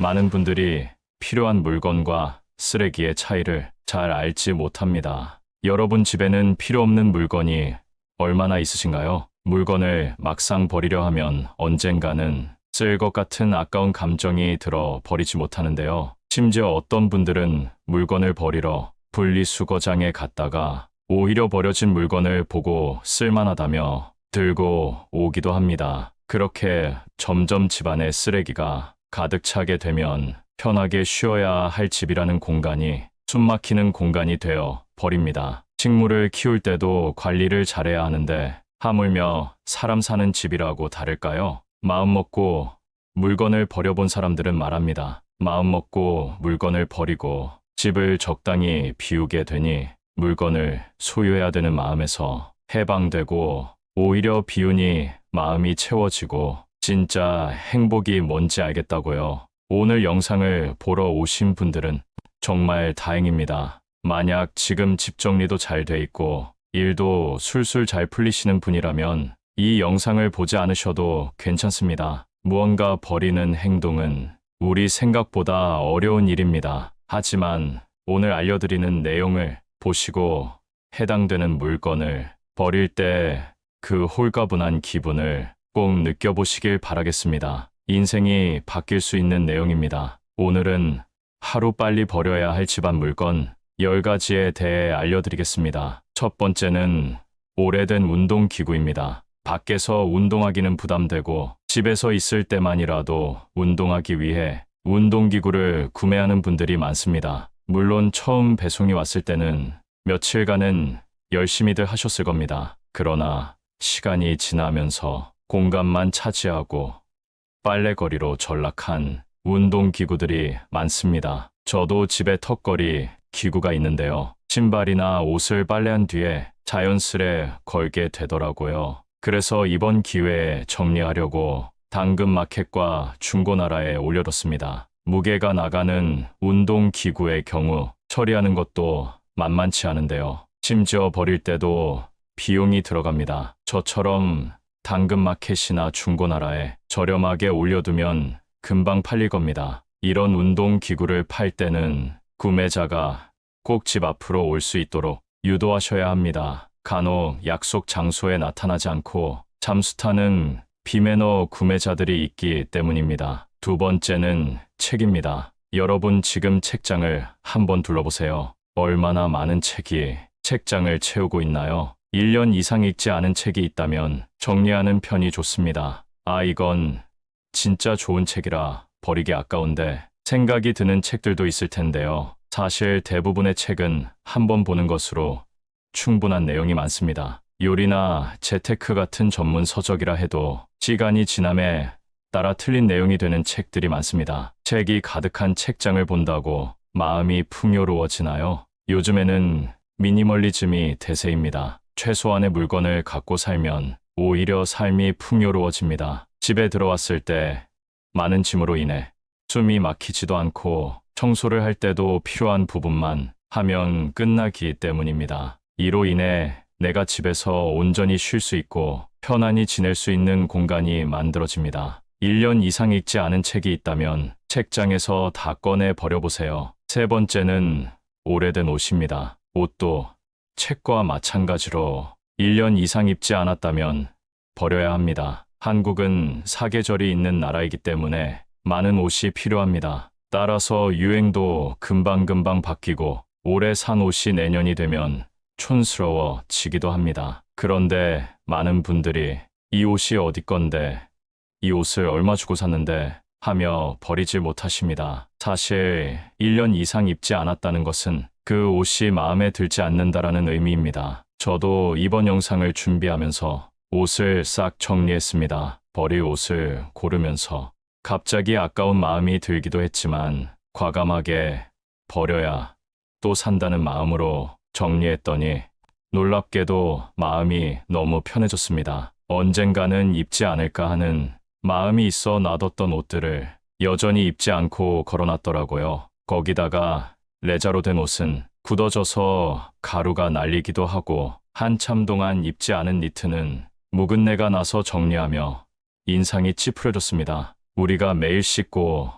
많은 분들이 필요한 물건과 쓰레기의 차이를 잘 알지 못합니다. 여러분 집에는 필요 없는 물건이 얼마나 있으신가요? 물건을 막상 버리려 하면 언젠가는 쓸 것 같은 아까운 감정이 들어 버리지 못하는데요. 심지어 어떤 분들은 물건을 버리러 분리수거장에 갔다가 오히려 버려진 물건을 보고 쓸만하다며 들고 오기도 합니다. 그렇게 점점 집안에 쓰레기가 가득 차게 되면 편하게 쉬어야 할 집이라는 공간이 숨막히는 공간이 되어 버립니다. 식물을 키울 때도 관리를 잘해야 하는데 하물며 사람 사는 집이라고 다를까요? 마음 먹고 물건을 버려본 사람들은 말합니다. 마음 먹고 물건을 버리고 집을 적당히 비우게 되니 물건을 소유해야 되는 마음에서 해방되고 오히려 비우니 마음이 채워지고 진짜 행복이 뭔지 알겠다고요. 오늘 영상을 보러 오신 분들은 정말 다행입니다. 만약 지금 집 정리도 잘 돼 있고 일도 술술 잘 풀리시는 분이라면 이 영상을 보지 않으셔도 괜찮습니다. 무언가 버리는 행동은 우리 생각보다 어려운 일입니다. 하지만 오늘 알려드리는 내용을 보시고 해당되는 물건을 버릴 때 그 홀가분한 기분을 꼭 느껴보시길 바라겠습니다. 인생이 바뀔 수 있는 내용입니다. 오늘은 하루빨리 버려야 할 집안 물건 10가지에 대해 알려드리겠습니다. 첫 번째는 오래된 운동기구입니다. 밖에서 운동하기는 부담되고 집에서 있을 때만이라도 운동하기 위해 운동기구를 구매하는 분들이 많습니다. 물론 처음 배송이 왔을 때는 며칠간은 열심히들 하셨을 겁니다. 그러나 시간이 지나면서 공간만 차지하고 빨래거리로 전락한 운동기구들이 많습니다. 저도 집에 턱걸이 기구가 있는데요. 신발이나 옷을 빨래한 뒤에 자연스레 걸게 되더라고요. 그래서 이번 기회에 정리하려고 당근마켓과 중고나라에 올려뒀습니다. 무게가 나가는 운동기구의 경우 처리하는 것도 만만치 않은데요. 심지어 버릴 때도 비용이 들어갑니다. 저처럼 당근마켓이나 중고나라에 저렴하게 올려두면 금방 팔릴 겁니다. 이런 운동기구를 팔 때는 구매자가 꼭 집 앞으로 올 수 있도록 유도하셔야 합니다. 간혹 약속 장소에 나타나지 않고 잠수 타는 비매너 구매자들이 있기 때문입니다. 두 번째는 책입니다. 여러분 지금 책장을 한번 둘러보세요. 얼마나 많은 책이 책장을 채우고 있나요? 1년 이상 읽지 않은 책이 있다면 정리하는 편이 좋습니다. 이건 진짜 좋은 책이라 버리기 아까운데 생각이 드는 책들도 있을 텐데요. 사실 대부분의 책은 한 번 보는 것으로 충분한 내용이 많습니다. 요리나 재테크 같은 전문 서적이라 해도 시간이 지남에 따라 틀린 내용이 되는 책들이 많습니다. 책이 가득한 책장을 본다고 마음이 풍요로워지나요? 요즘에는 미니멀리즘이 대세입니다. 최소한의 물건을 갖고 살면 오히려 삶이 풍요로워집니다. 집에 들어왔을 때 많은 짐으로 인해 숨이 막히지도 않고 청소를 할 때도 필요한 부분만 하면 끝나기 때문입니다. 이로 인해 내가 집에서 온전히 쉴 수 있고 편안히 지낼 수 있는 공간이 만들어집니다. 1년 이상 읽지 않은 책이 있다면 책장에서 다 꺼내 버려보세요. 세 번째는 오래된 옷입니다. 옷도 책과 마찬가지로 1년 이상 입지 않았다면 버려야 합니다. 한국은 사계절이 있는 나라이기 때문에 많은 옷이 필요합니다. 따라서 유행도 금방금방 바뀌고 올해 산 옷이 내년이 되면 촌스러워지기도 합니다. 그런데 많은 분들이 이 옷이 어디 건데, 이 옷을 얼마 주고 샀는데 하며 버리지 못하십니다. 사실 1년 이상 입지 않았다는 것은 그 옷이 마음에 들지 않는다라는 의미입니다. 저도 이번 영상을 준비하면서 옷을 싹 정리했습니다. 버릴 옷을 고르면서 갑자기 아까운 마음이 들기도 했지만 과감하게 버려야 또 산다는 마음으로 정리했더니 놀랍게도 마음이 너무 편해졌습니다. 언젠가는 입지 않을까 하는 마음이 있어 놔뒀던 옷들을 여전히 입지 않고 걸어놨더라고요. 거기다가 레자로 된 옷은 굳어져서 가루가 날리기도 하고 한참 동안 입지 않은 니트는 묵은내가 나서 정리하며 인상이 찌푸려졌습니다. 우리가 매일 씻고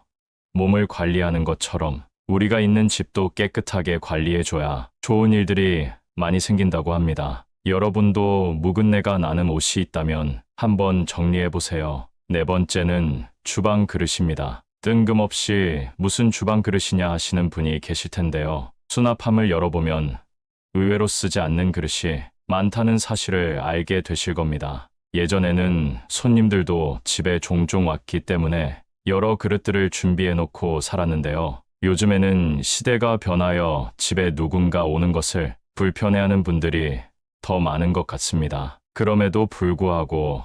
몸을 관리하는 것처럼 우리가 있는 집도 깨끗하게 관리해줘야 좋은 일들이 많이 생긴다고 합니다. 여러분도 묵은내가 나는 옷이 있다면 한번 정리해보세요. 네 번째는 주방 그릇입니다. 뜬금없이 무슨 주방 그릇이냐 하시는 분이 계실 텐데요. 수납함을 열어보면 의외로 쓰지 않는 그릇이 많다는 사실을 알게 되실 겁니다. 예전에는 손님들도 집에 종종 왔기 때문에 여러 그릇들을 준비해 놓고 살았는데요. 요즘에는 시대가 변하여 집에 누군가 오는 것을 불편해하는 분들이 더 많은 것 같습니다. 그럼에도 불구하고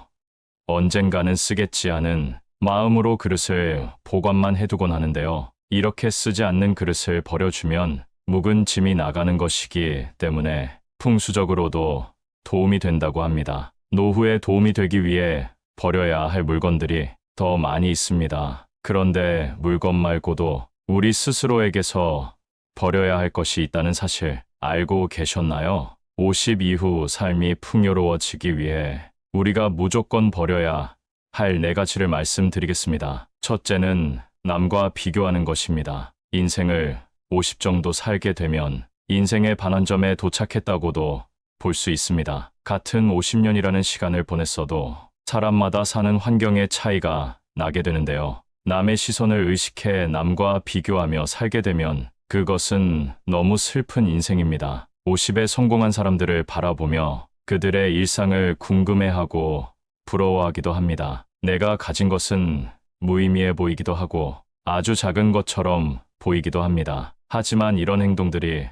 언젠가는 쓰겠지 하는 마음으로 그릇을 보관만 해두곤 하는데요. 이렇게 쓰지 않는 그릇을 버려주면 묵은 짐이 나가는 것이기 때문에 풍수적으로도 도움이 된다고 합니다. 노후에 도움이 되기 위해 버려야 할 물건들이 더 많이 있습니다. 그런데 물건 말고도 우리 스스로에게서 버려야 할 것이 있다는 사실 알고 계셨나요? 50 이후 삶이 풍요로워지기 위해 우리가 무조건 버려야 할 4가지를 말씀드리겠습니다. 첫째는 남과 비교하는 것입니다. 인생을 50 정도 살게 되면 인생의 반환점에 도착했다고도 볼 수 있습니다. 같은 50년이라는 시간을 보냈어도 사람마다 사는 환경의 차이가 나게 되는데요. 남의 시선을 의식해 남과 비교하며 살게 되면 그것은 너무 슬픈 인생입니다. 50에 성공한 사람들을 바라보며 그들의 일상을 궁금해하고 부러워하기도 합니다. 내가 가진 것은 무의미해 보이기도 하고 아주 작은 것처럼 보이기도 합니다. 하지만 이런 행동들이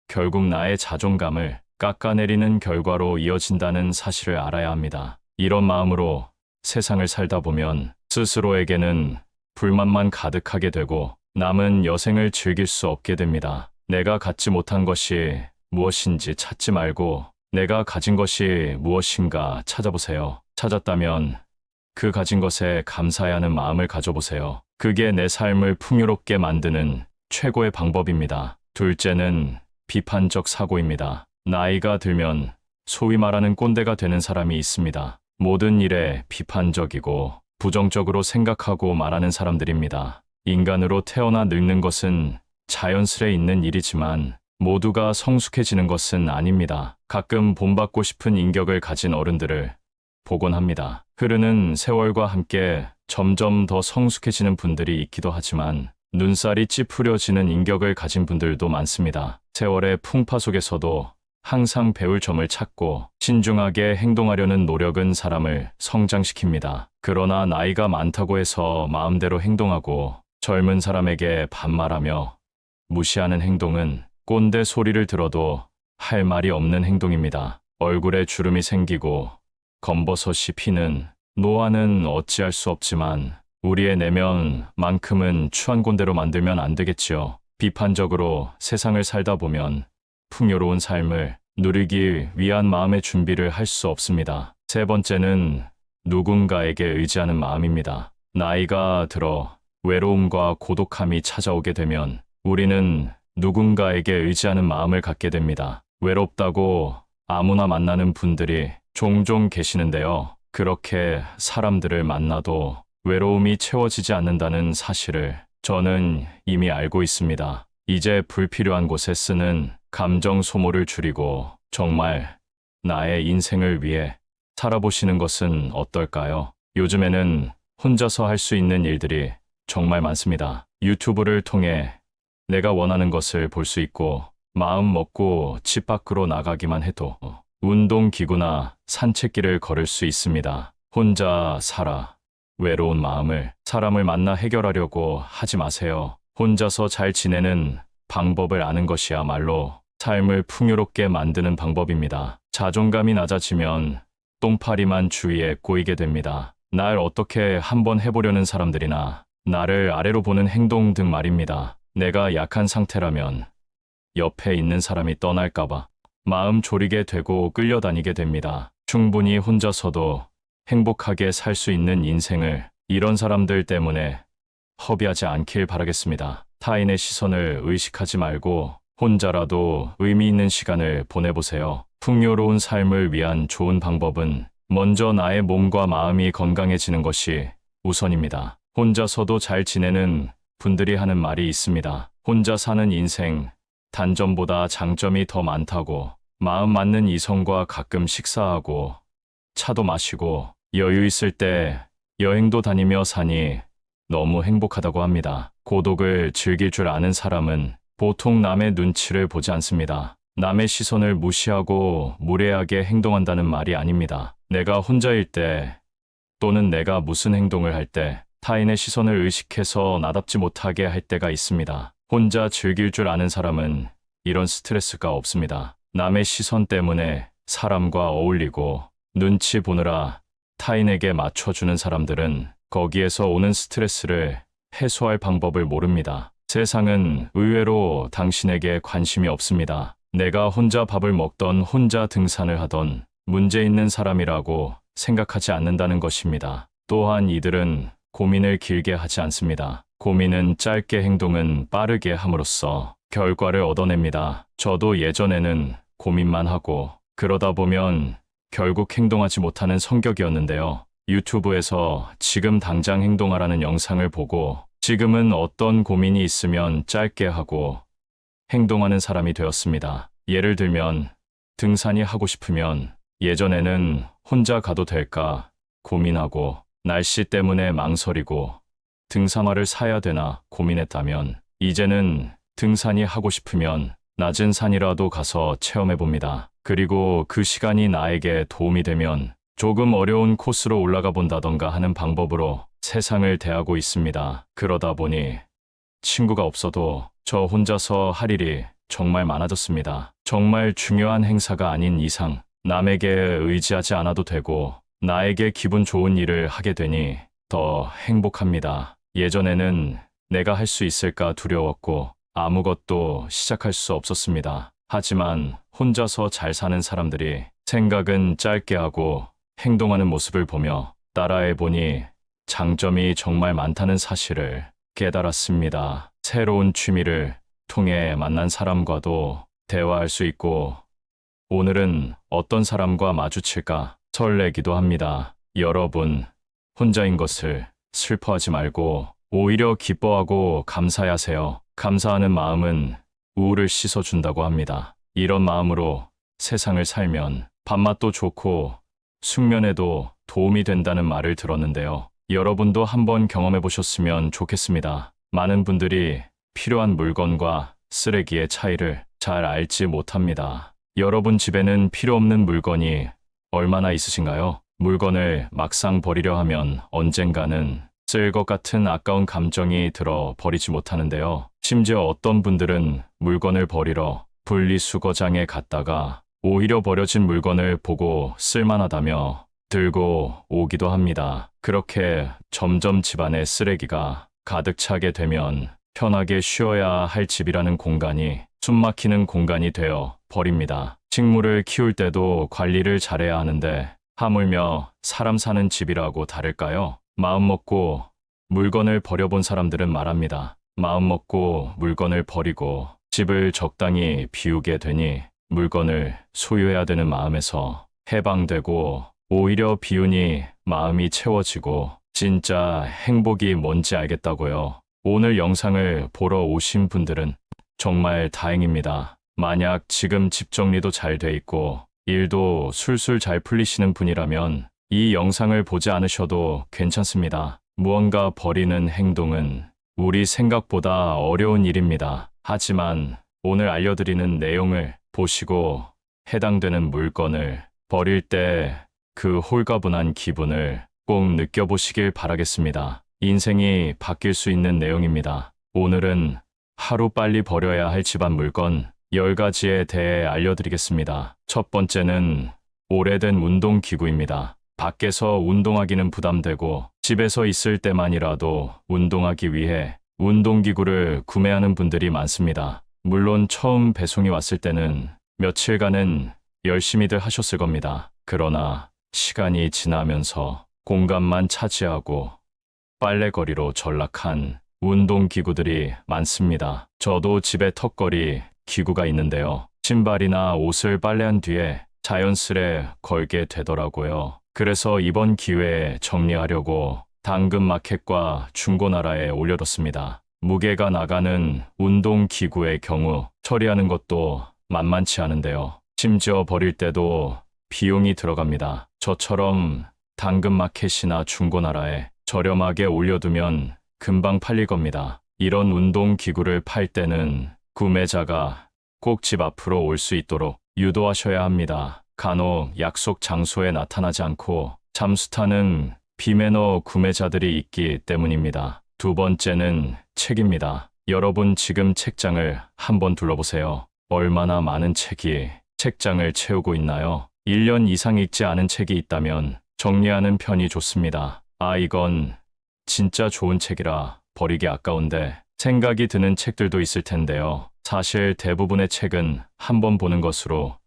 결국 나의 자존감을 깎아내리는 결과로 이어진다는 사실을 알아야 합니다. 이런 마음으로 세상을 살다 보면 스스로에게는 불만만 가득하게 되고 남은 여생을 즐길 수 없게 됩니다. 내가 갖지 못한 것이 무엇인지 찾지 말고 내가 가진 것이 무엇인가 찾아보세요. 찾았다면 그 가진 것에 감사해야 하는 마음을 가져보세요. 그게 내 삶을 풍요롭게 만드는 최고의 방법입니다. 둘째는 비판적 사고입니다. 나이가 들면 소위 말하는 꼰대가 되는 사람이 있습니다. 모든 일에 비판적이고 부정적으로 생각하고 말하는 사람들입니다. 인간으로 태어나 늙는 것은 자연스레 있는 일이지만 모두가 성숙해지는 것은 아닙니다. 가끔 본받고 싶은 인격을 가진 어른들을 보곤 합니다. 흐르는 세월과 함께 점점 더 성숙해지는 분들이 있기도 하지만 눈살이 찌푸려지는 인격을 가진 분들도 많습니다. 세월의 풍파 속에서도 항상 배울 점을 찾고 신중하게 행동하려는 노력은 사람을 성장시킵니다. 그러나 나이가 많다고 해서 마음대로 행동하고 젊은 사람에게 반말하며 무시하는 행동은 꼰대 소리를 들어도 할 말이 없는 행동입니다. 얼굴에 주름이 생기고 검버섯이 피는 노화는 어찌할 수 없지만 우리의 내면만큼은 추한 꼰대로 만들면 안 되겠지요. 비판적으로 세상을 살다 보면 풍요로운 삶을 누리기 위한 마음의 준비를 할 수 없습니다. 세 번째는 누군가에게 의지하는 마음입니다. 나이가 들어 외로움과 고독함이 찾아오게 되면 우리는 누군가에게 의지하는 마음을 갖게 됩니다. 외롭다고 아무나 만나는 분들이 종종 계시는데요. 그렇게 사람들을 만나도 외로움이 채워지지 않는다는 사실을 저는 이미 알고 있습니다. 이제 불필요한 곳에 쓰는 감정 소모를 줄이고 정말 나의 인생을 위해 살아보시는 것은 어떨까요? 요즘에는 혼자서 할 수 있는 일들이 정말 많습니다. 유튜브를 통해 내가 원하는 것을 볼 수 있고 마음 먹고 집 밖으로 나가기만 해도 운동기구나 산책길을 걸을 수 있습니다. 혼자 살아 외로운 마음을 사람을 만나 해결하려고 하지 마세요. 혼자서 잘 지내는 방법을 아는 것이야말로 삶을 풍요롭게 만드는 방법입니다. 자존감이 낮아지면 똥파리만 주위에 꼬이게 됩니다. 날 어떻게 한번 해보려는 사람들이나 나를 아래로 보는 행동 등 말입니다. 내가 약한 상태라면 옆에 있는 사람이 떠날까봐 마음 졸이게 되고 끌려다니게 됩니다. 충분히 혼자서도 행복하게 살 수 있는 인생을 이런 사람들 때문에 허비하지 않길 바라겠습니다. 타인의 시선을 의식하지 말고 혼자라도 의미 있는 시간을 보내보세요. 풍요로운 삶을 위한 좋은 방법은 먼저 나의 몸과 마음이 건강해지는 것이 우선입니다. 혼자서도 잘 지내는 분들이 하는 말이 있습니다. 혼자 사는 인생, 단점보다 장점이 더 많다고. 마음 맞는 이성과 가끔 식사하고, 차도 마시고, 여유 있을 때 여행도 다니며 사니 너무 행복하다고 합니다. 고독을 즐길 줄 아는 사람은 보통 남의 눈치를 보지 않습니다. 남의 시선을 무시하고 무례하게 행동한다는 말이 아닙니다. 내가 혼자일 때 또는 내가 무슨 행동을 할 때 타인의 시선을 의식해서 나답지 못하게 할 때가 있습니다. 혼자 즐길 줄 아는 사람은 이런 스트레스가 없습니다. 남의 시선 때문에 사람과 어울리고 눈치 보느라 타인에게 맞춰주는 사람들은 거기에서 오는 스트레스를 해소할 방법을 모릅니다. 세상은 의외로 당신에게 관심이 없습니다. 내가 혼자 밥을 먹던 혼자 등산을 하던 문제 있는 사람이라고 생각하지 않는다는 것입니다. 또한 이들은 고민을 길게 하지 않습니다. 고민은 짧게 행동은 빠르게 함으로써 결과를 얻어냅니다. 저도 예전에는 고민만 하고 그러다 보면 결국 행동하지 못하는 성격이었는데요. 유튜브에서 지금 당장 행동하라는 영상을 보고 지금은 어떤 고민이 있으면 짧게 하고 행동하는 사람이 되었습니다. 예를 들면 등산이 하고 싶으면 예전에는 혼자 가도 될까 고민하고 날씨 때문에 망설이고 등산화를 사야 되나 고민했다면 이제는 등산이 하고 싶으면 낮은 산이라도 가서 체험해 봅니다. 그리고 그 시간이 나에게 도움이 되면 조금 어려운 코스로 올라가 본다던가 하는 방법으로 세상을 대하고 있습니다. 그러다 보니 친구가 없어도 저 혼자서 할 일이 정말 많아졌습니다. 정말 중요한 행사가 아닌 이상 남에게 의지하지 않아도 되고 나에게 기분 좋은 일을 하게 되니 더 행복합니다. 예전에는 내가 할 수 있을까 두려웠고 아무것도 시작할 수 없었습니다. 하지만 혼자서 잘 사는 사람들이 생각은 짧게 하고 행동하는 모습을 보며 따라해보니 장점이 정말 많다는 사실을 깨달았습니다. 새로운 취미를 통해 만난 사람과도 대화할 수 있고 오늘은 어떤 사람과 마주칠까 설레기도 합니다. 여러분, 혼자인 것을 슬퍼하지 말고 오히려 기뻐하고 감사하세요. 감사하는 마음은 우울을 씻어준다고 합니다. 이런 마음으로 세상을 살면 밥맛도 좋고 숙면에도 도움이 된다는 말을 들었는데요. 여러분도 한번 경험해 보셨으면 좋겠습니다. 많은 분들이 필요한 물건과 쓰레기의 차이를 잘 알지 못합니다. 여러분 집에는 필요 없는 물건이 얼마나 있으신가요? 물건을 막상 버리려 하면 언젠가는 쓸 것 같은 아까운 감정이 들어 버리지 못하는데요. 심지어 어떤 분들은 물건을 버리러 분리수거장에 갔다가 오히려 버려진 물건을 보고 쓸만하다며 들고 오기도 합니다. 그렇게 점점 집안에 쓰레기가 가득 차게 되면 편하게 쉬어야 할 집이라는 공간이 숨막히는 공간이 되어 버립니다. 식물을 키울 때도 관리를 잘해야 하는데 하물며 사람 사는 집이라고 다를까요? 마음 먹고 물건을 버려본 사람들은 말합니다. 마음 먹고 물건을 버리고 집을 적당히 비우게 되니 물건을 소유해야 되는 마음에서 해방되고 오히려 비우니 마음이 채워지고 진짜 행복이 뭔지 알겠다고요. 오늘 영상을 보러 오신 분들은 정말 다행입니다. 만약 지금 집 정리도 잘 돼 있고 일도 술술 잘 풀리시는 분이라면 이 영상을 보지 않으셔도 괜찮습니다. 무언가 버리는 행동은 우리 생각보다 어려운 일입니다. 하지만 오늘 알려드리는 내용을 보시고 해당되는 물건을 버릴 때 그 홀가분한 기분을 꼭 느껴보시길 바라겠습니다. 인생이 바뀔 수 있는 내용입니다. 오늘은 하루 빨리 버려야 할 집안 물건 10가지에 대해 알려드리겠습니다. 첫 번째는 오래된 운동기구입니다. 밖에서 운동하기는 부담되고 집에서 있을 때만이라도 운동하기 위해 운동기구를 구매하는 분들이 많습니다. 물론 처음 배송이 왔을 때는 며칠간은 열심히들 하셨을 겁니다. 그러나 시간이 지나면서 공간만 차지하고 빨래거리로 전락한 운동기구들이 많습니다. 저도 집에 턱걸이 기구가 있는데요. 신발이나 옷을 빨래한 뒤에 자연스레 걸게 되더라고요. 그래서 이번 기회에 정리하려고 당근마켓과 중고나라에 올려뒀습니다. 무게가 나가는 운동기구의 경우 처리하는 것도 만만치 않은데요. 심지어 버릴 때도 비용이 들어갑니다. 저처럼 당근마켓이나 중고나라에 저렴하게 올려두면 금방 팔릴 겁니다. 이런 운동기구를 팔 때는 구매자가 꼭 집 앞으로 올 수 있도록 유도하셔야 합니다. 간혹 약속 장소에 나타나지 않고 잠수타는 비매너 구매자들이 있기 때문입니다. 두 번째는 책입니다. 여러분 지금 책장을 한번 둘러보세요. 얼마나 많은 책이 책장을 채우고 있나요? 1년 이상 읽지 않은 책이 있다면 정리하는 편이 좋습니다. 이건 진짜 좋은 책이라 버리기 아까운데 생각이 드는 책들도 있을 텐데요. 사실 대부분의 책은 한번 보는 것으로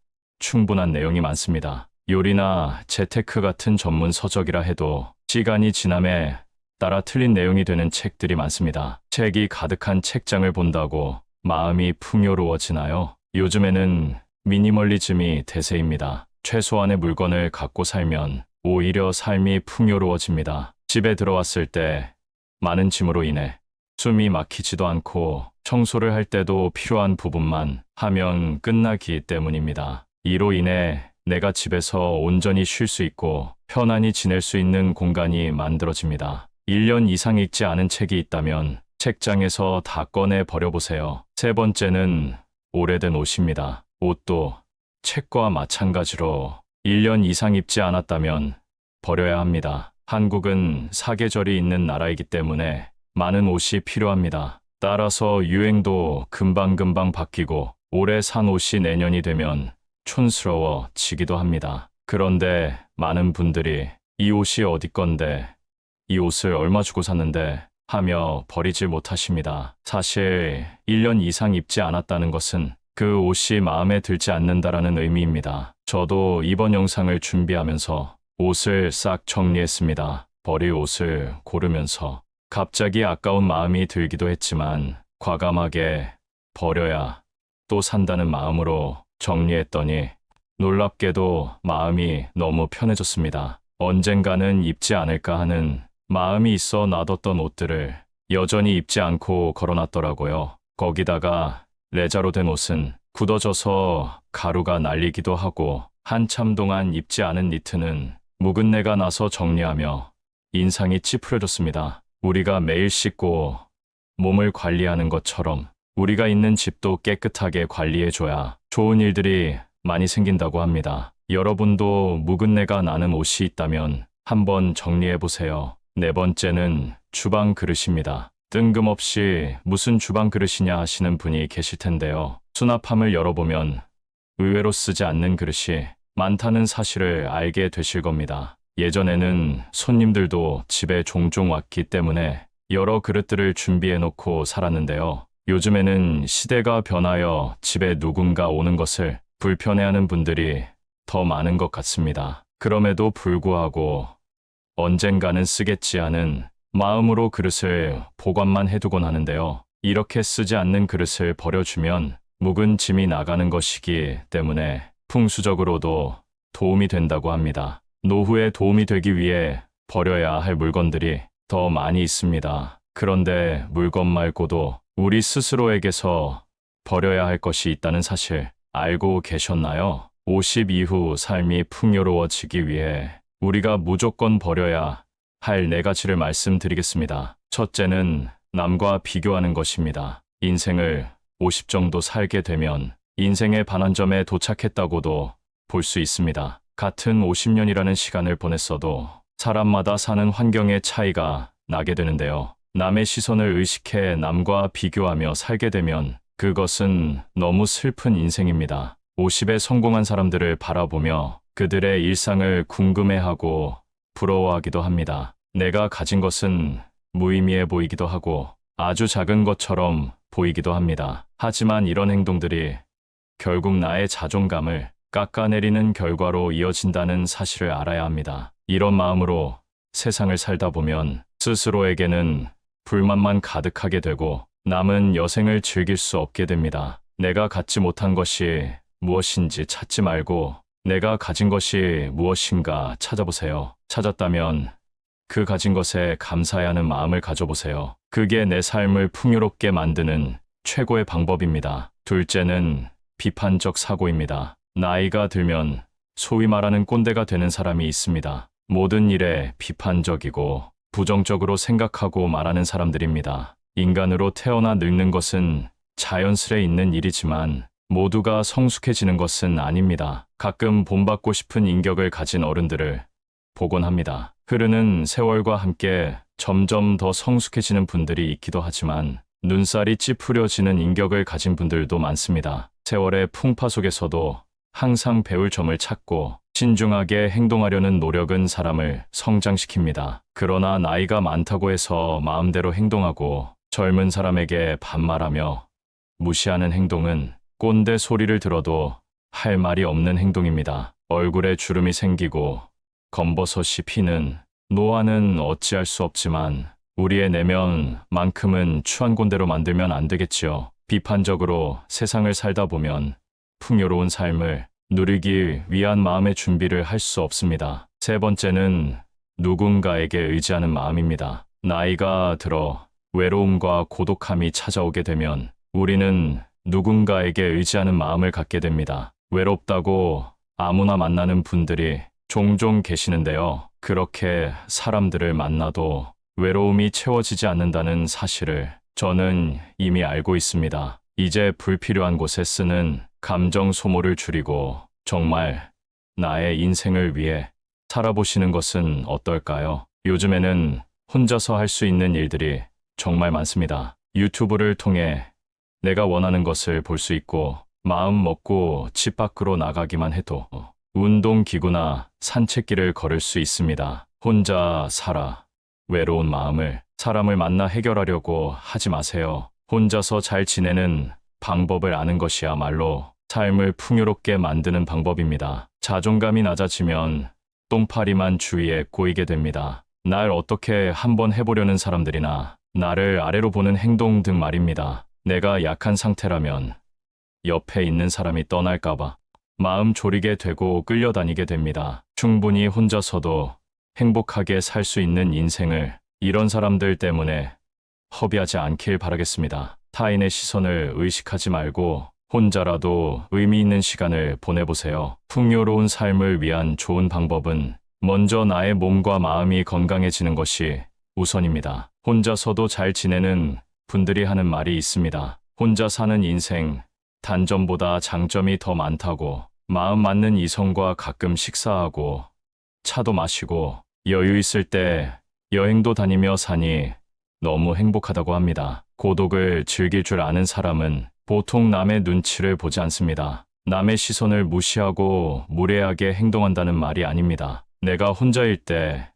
충분한 내용이 많습니다. 요리나 재테크 같은 전문 서적이라 해도 시간이 지남에 따라 틀린 내용이 되는 책들이 많습니다. 책이 가득한 책장을 본다고 마음이 풍요로워지나요? 요즘에는 미니멀리즘이 대세입니다. 최소한의 물건을 갖고 살면 오히려 삶이 풍요로워집니다. 집에 들어왔을 때 많은 짐으로 인해 숨이 막히지도 않고 청소를 할 때도 필요한 부분만 하면 끝나기 때문입니다. 이로 인해 내가 집에서 온전히 쉴 수 있고 편안히 지낼 수 있는 공간이 만들어집니다. 1년 이상 읽지 않은 책이 있다면 책장에서 다 꺼내 버려보세요. 세 번째는 오래된 옷입니다. 옷도 책과 마찬가지로 1년 이상 입지 않았다면 버려야 합니다. 한국은 사계절이 있는 나라이기 때문에 많은 옷이 필요합니다. 따라서 유행도 금방금방 바뀌고 올해 산 옷이 내년이 되면 촌스러워지기도 합니다. 그런데 많은 분들이 이 옷이 어디 건데, 이 옷을 얼마 주고 샀는데 하며 버리지 못하십니다. 사실 1년 이상 입지 않았다는 것은 그 옷이 마음에 들지 않는다라는 의미입니다. 저도 이번 영상을 준비하면서 옷을 싹 정리했습니다. 버릴 옷을 고르면서 갑자기 아까운 마음이 들기도 했지만 과감하게 버려야 또 산다는 마음으로 정리했더니 놀랍게도 마음이 너무 편해졌습니다. 언젠가는 입지 않을까 하는 마음이 있어 놔뒀던 옷들을 여전히 입지 않고 걸어놨더라고요. 거기다가 레자로 된 옷은 굳어져서 가루가 날리기도 하고 한참 동안 입지 않은 니트는 묵은 내가 나서 정리하며 인상이 찌푸려졌습니다. 우리가 매일 씻고 몸을 관리하는 것처럼 우리가 있는 집도 깨끗하게 관리해줘야 좋은 일들이 많이 생긴다고 합니다. 여러분도 묵은 내가 나는 옷이 있다면 한번 정리해보세요. 네 번째는 주방 그릇입니다. 뜬금없이 무슨 주방 그릇이냐 하시는 분이 계실 텐데요. 수납함을 열어보면 의외로 쓰지 않는 그릇이 많다는 사실을 알게 되실 겁니다. 예전에는 손님들도 집에 종종 왔기 때문에 여러 그릇들을 준비해놓고 살았는데요. 요즘에는 시대가 변하여 집에 누군가 오는 것을 불편해하는 분들이 더 많은 것 같습니다. 그럼에도 불구하고 언젠가는 쓰겠지 하는 마음으로 그릇을 보관만 해두곤 하는데요. 이렇게 쓰지 않는 그릇을 버려주면 묵은 짐이 나가는 것이기 때문에 풍수적으로도 도움이 된다고 합니다. 노후에 도움이 되기 위해 버려야 할 물건들이 더 많이 있습니다. 그런데 물건 말고도 우리 스스로에게서 버려야 할 것이 있다는 사실 알고 계셨나요? 50 이후 삶이 풍요로워지기 위해 우리가 무조건 버려야 할 네 가지를 말씀드리겠습니다. 첫째는 남과 비교하는 것입니다. 인생을 50 정도 살게 되면 인생의 반환점에 도착했다고도 볼 수 있습니다. 같은 50년이라는 시간을 보냈어도 사람마다 사는 환경의 차이가 나게 되는데요. 남의 시선을 의식해 남과 비교하며 살게 되면 그것은 너무 슬픈 인생입니다. 50에 성공한 사람들을 바라보며 그들의 일상을 궁금해하고 부러워하기도 합니다. 내가 가진 것은 무의미해 보이기도 하고 아주 작은 것처럼 보이기도 합니다. 하지만 이런 행동들이 결국 나의 자존감을 깎아내리는 결과로 이어진다는 사실을 알아야 합니다. 이런 마음으로 세상을 살다 보면 스스로에게는 불만만 가득하게 되고 남은 여생을 즐길 수 없게 됩니다. 내가 갖지 못한 것이 무엇인지 찾지 말고 내가 가진 것이 무엇인가 찾아보세요. 찾았다면 그 가진 것에 감사해야 하는 마음을 가져보세요. 그게 내 삶을 풍요롭게 만드는 최고의 방법입니다. 둘째는 비판적 사고입니다. 나이가 들면 소위 말하는 꼰대가 되는 사람이 있습니다. 모든 일에 비판적이고 부정적으로 생각하고 말하는 사람들입니다. 인간으로 태어나 늙는 것은 자연스레 있는 일이지만 모두가 성숙해지는 것은 아닙니다. 가끔 본받고 싶은 인격을 가진 어른들을 보곤 합니다. 흐르는 세월과 함께 점점 더 성숙해지는 분들이 있기도 하지만 눈살이 찌푸려지는 인격을 가진 분들도 많습니다. 세월의 풍파 속에서도 항상 배울 점을 찾고 신중하게 행동하려는 노력은 사람을 성장시킵니다. 그러나 나이가 많다고 해서 마음대로 행동하고 젊은 사람에게 반말하며 무시하는 행동은 꼰대 소리를 들어도 할 말이 없는 행동입니다. 얼굴에 주름이 생기고 검버섯이 피는 노화는 어찌할 수 없지만 우리의 내면만큼은 추한 꼰대로 만들면 안 되겠지요. 비판적으로 세상을 살다 보면 풍요로운 삶을 누리기 위한 마음의 준비를 할 수 없습니다. 세 번째는 누군가에게 의지하는 마음입니다. 나이가 들어 외로움과 고독함이 찾아오게 되면 우리는 누군가에게 의지하는 마음을 갖게 됩니다. 외롭다고 아무나 만나는 분들이 종종 계시는데요. 그렇게 사람들을 만나도 외로움이 채워지지 않는다는 사실을 저는 이미 알고 있습니다. 이제 불필요한 곳에 쓰는 감정 소모를 줄이고 정말 나의 인생을 위해 살아보시는 것은 어떨까요? 요즘에는 혼자서 할 수 있는 일들이 정말 많습니다. 유튜브를 통해 내가 원하는 것을 볼 수 있고 마음 먹고 집 밖으로 나가기만 해도 운동기구나 산책길을 걸을 수 있습니다. 혼자 살아 외로운 마음을 사람을 만나 해결하려고 하지 마세요. 혼자서 잘 지내는 방법을 아는 것이야말로 삶을 풍요롭게 만드는 방법입니다. 자존감이 낮아지면 똥파리만 주위에 꼬이게 됩니다. 날 어떻게 한번 해보려는 사람들이나 나를 아래로 보는 행동 등 말입니다. 내가 약한 상태라면 옆에 있는 사람이 떠날까봐 마음 졸이게 되고 끌려다니게 됩니다. 충분히 혼자서도 행복하게 살 수 있는 인생을 이런 사람들 때문에 허비하지 않길 바라겠습니다. 타인의 시선을 의식하지 말고 혼자라도 의미 있는 시간을 보내보세요. 풍요로운 삶을 위한 좋은 방법은 먼저 나의 몸과 마음이 건강해지는 것이 우선입니다. 혼자서도 잘 지내는 분들이 하는 말이 있습니다. 혼자 사는 인생, 단점보다 장점이 더 많다고. 마음 맞는 이성과 가끔 식사하고 차도 마시고 여유 있을 때 여행도 다니며 사니 너무 행복하다고 합니다. 고독을 즐길 줄 아는 사람은 보통 남의 눈치를 보지 않습니다. 남의 시선을 무시하고 무례하게 행동한다는 말이 아닙니다. 내가 혼자일 때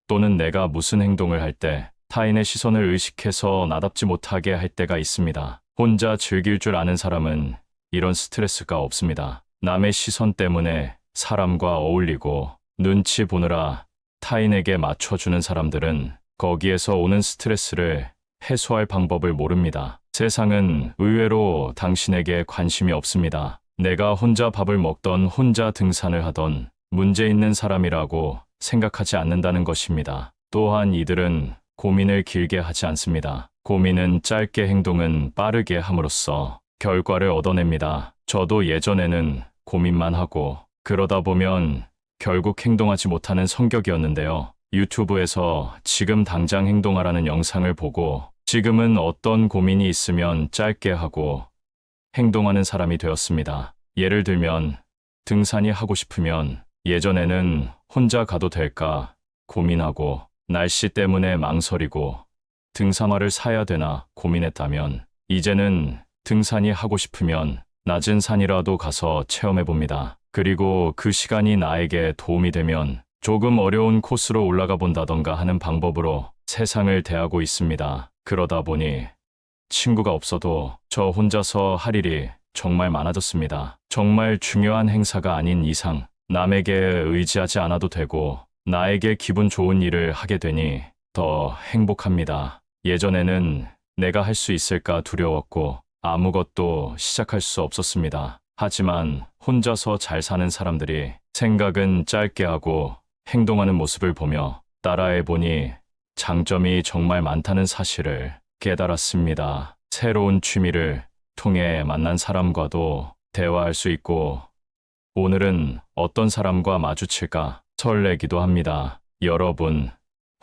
또는 내가 무슨 행동을 할 때 타인의 시선을 의식해서 나답지 못하게 할 때가 있습니다. 혼자 즐길 줄 아는 사람은 이런 스트레스가 없습니다. 남의 시선 때문에 사람과 어울리고 눈치 보느라 타인에게 맞춰주는 사람들은 거기에서 오는 스트레스를 해소할 방법을 모릅니다. 세상은 의외로 당신에게 관심이 없습니다. 내가 혼자 밥을 먹던 혼자 등산을 하던 문제 있는 사람이라고 생각하지 않는다는 것입니다. 또한 이들은 고민을 길게 하지 않습니다. 고민은 짧게 행동은 빠르게 함으로써 결과를 얻어냅니다. 저도 예전에는 고민만 하고 그러다 보면 결국 행동하지 못하는 성격이었는데요. 유튜브에서 지금 당장 행동하라는 영상을 보고 지금은 어떤 고민이 있으면 짧게 하고 행동하는 사람이 되었습니다. 예를 들면 등산이 하고 싶으면 예전에는 혼자 가도 될까 고민하고 날씨 때문에 망설이고 등산화를 사야 되나 고민했다면 이제는 등산이 하고 싶으면 낮은 산이라도 가서 체험해봅니다. 그리고 그 시간이 나에게 도움이 되면 조금 어려운 코스로 올라가 본다던가 하는 방법으로 세상을 대하고 있습니다. 그러다 보니 친구가 없어도 저 혼자서 할 일이 정말 많아졌습니다. 정말 중요한 행사가 아닌 이상 남에게 의지하지 않아도 되고 나에게 기분 좋은 일을 하게 되니 더 행복합니다. 예전에는 내가 할 수 있을까 두려웠고 아무것도 시작할 수 없었습니다. 하지만 혼자서 잘 사는 사람들이 생각은 짧게 하고 행동하는 모습을 보며 따라해보니 장점이 정말 많다는 사실을 깨달았습니다. 새로운 취미를 통해 만난 사람과도 대화할 수 있고, 오늘은 어떤 사람과 마주칠까 설레기도 합니다. 여러분,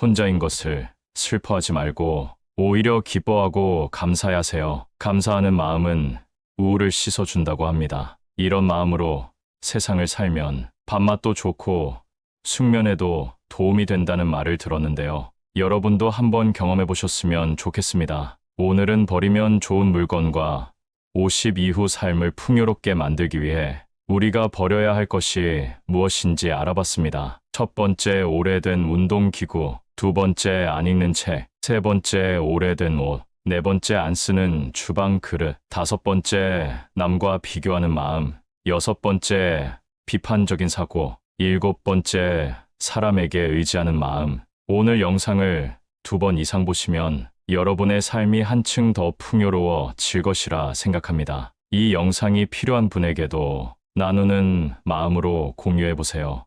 혼자인 것을 슬퍼하지 말고 오히려 기뻐하고 감사하세요. 감사하는 마음은 우울을 씻어준다고 합니다. 이런 마음으로 세상을 살면 밥맛도 좋고 숙면에도 도움이 된다는 말을 들었는데요. 여러분도 한번 경험해 보셨으면 좋겠습니다. 오늘은 버리면 좋은 물건과 50 이후 삶을 풍요롭게 만들기 위해 우리가 버려야 할 것이 무엇인지 알아봤습니다. 첫 번째, 오래된 운동기구. 두 번째, 안 읽는 책. 세 번째, 오래된 옷. 네 번째, 안 쓰는 주방 그릇. 다섯 번째, 남과 비교하는 마음. 여섯 번째, 비판적인 사고. 일곱 번째, 사람에게 의지하는 마음. 오늘 영상을 2번 이상 보시면 여러분의 삶이 한층 더 풍요로워질 것이라 생각합니다. 이 영상이 필요한 분에게도 나누는 마음으로 공유해 보세요.